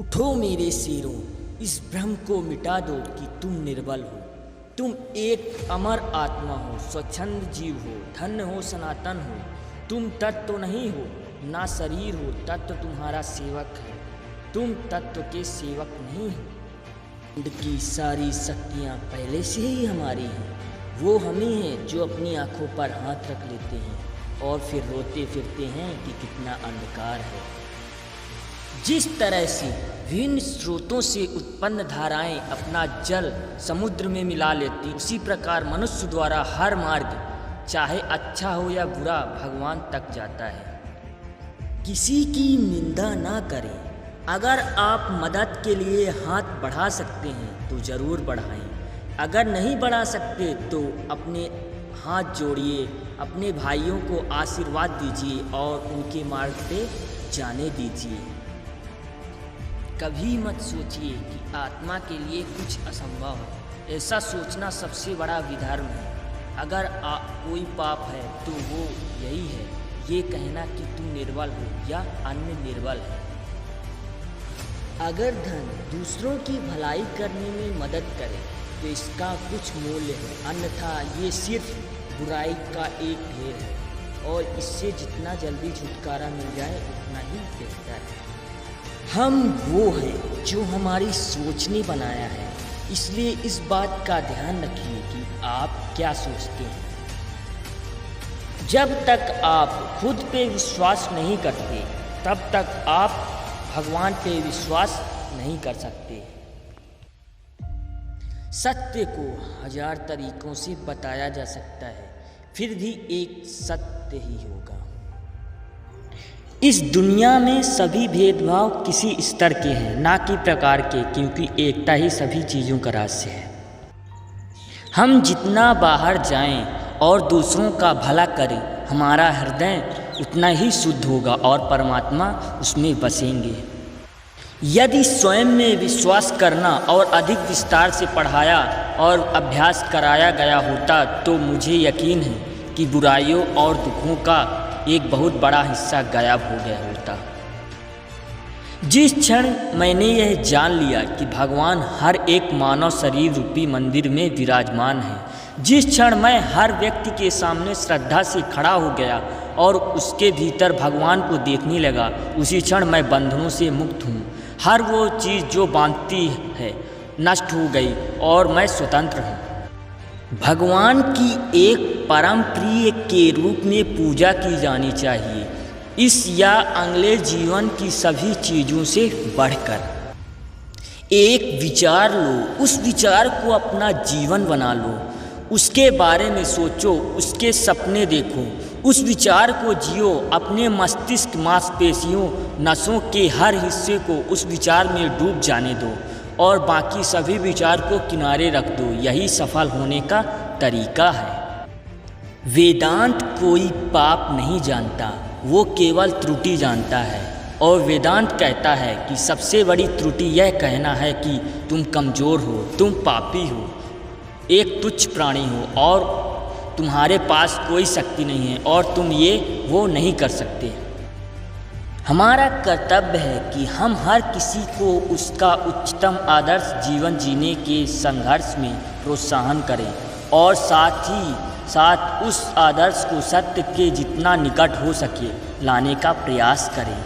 उठो मेरे शेरों, इस भ्रम को मिटा दो कि तुम निर्बल हो। तुम एक अमर आत्मा हो, स्वच्छंद जीव हो, धन्य हो, सनातन हो। तुम तत्व नहीं हो, ना शरीर हो, तत्व तुम्हारा सेवक है। तुम तत्व के सेवक नहीं हो। उनकी सारी शक्तियाँ पहले से ही हमारी हैं। वो हम ही हैं जो अपनी आंखों पर हाथ रख लेते हैं और फिर रोते फिरते हैं कि कितना अंधकार है। जिस तरह से विभिन्न स्रोतों से उत्पन्न धाराएं अपना जल समुद्र में मिला लेती, उसी प्रकार मनुष्य द्वारा हर मार्ग, चाहे अच्छा हो या बुरा, भगवान तक जाता है। किसी की निंदा ना करें। अगर आप मदद के लिए हाथ बढ़ा सकते हैं तो ज़रूर बढ़ाएं। अगर नहीं बढ़ा सकते तो अपने हाथ जोड़िए, अपने भाइयों को आशीर्वाद दीजिए और उनके मार्ग पे जाने दीजिए। कभी मत सोचिए कि आत्मा के लिए कुछ असंभव है। ऐसा सोचना सबसे बड़ा विधर्म है। अगर कोई पाप है तो वो यही है, ये कहना कि तुम निर्बल हो या अन्य निर्बल है। अगर धन दूसरों की भलाई करने में मदद करे तो इसका कुछ मूल्य है, अन्यथा ये सिर्फ बुराई का एक ढेर है और इससे जितना जल्दी छुटकारा मिल जाए उतना ही बेहतर है। हम वो हैं जो हमारी सोच ने बनाया है, इसलिए इस बात का ध्यान रखिए कि आप क्या सोचते हैं। जब तक आप खुद पे विश्वास नहीं करते तब तक आप भगवान पे विश्वास नहीं कर सकते। सत्य को 1000 तरीकों से बताया जा सकता है, फिर भी एक सत्य ही होगा। इस दुनिया में सभी भेदभाव किसी स्तर के हैं, ना कि प्रकार के, क्योंकि एकता ही सभी चीज़ों का रहस्य है। हम जितना बाहर जाएं और दूसरों का भला करें, हमारा हृदय उतना ही शुद्ध होगा और परमात्मा उसमें बसेंगे। यदि स्वयं में विश्वास करना और अधिक विस्तार से पढ़ाया और अभ्यास कराया गया होता तो मुझे यकीन है कि बुराइयों और दुखों का एक बहुत बड़ा हिस्सा गायब हो गया होता। जिस क्षण मैंने यह जान लिया कि भगवान हर एक मानव शरीर रूपी मंदिर में विराजमान है, जिस क्षण मैं हर व्यक्ति के सामने श्रद्धा से खड़ा हो गया और उसके भीतर भगवान को देखने लगा, उसी क्षण मैं बंधनों से मुक्त हूँ। हर वो चीज़ जो बांधती है नष्ट हो गई और मैं स्वतंत्र हूँ। भगवान की एक परम प्रिय के रूप में पूजा की जानी चाहिए, इस या अगले जीवन की सभी चीज़ों से बढ़कर। एक विचार लो, उस विचार को अपना जीवन बना लो, उसके बारे में सोचो, उसके सपने देखो, उस विचार को जियो। अपने मस्तिष्क, मांसपेशियों, नसों के हर हिस्से को उस विचार में डूब जाने दो और बाकी सभी विचार को किनारे रख दो। यही सफल होने का तरीका है। वेदांत कोई पाप नहीं जानता, वो केवल त्रुटि जानता है। और वेदांत कहता है कि सबसे बड़ी त्रुटि यह कहना है कि तुम कमज़ोर हो, तुम पापी हो, एक तुच्छ प्राणी हो और तुम्हारे पास कोई शक्ति नहीं है और तुम ये वो नहीं कर सकते। हमारा कर्तव्य है कि हम हर किसी को उसका उच्चतम आदर्श जीवन जीने के संघर्ष में प्रोत्साहन करें और साथ ही साथ उस आदर्श को सत्य के जितना निकट हो सके लाने का प्रयास करें।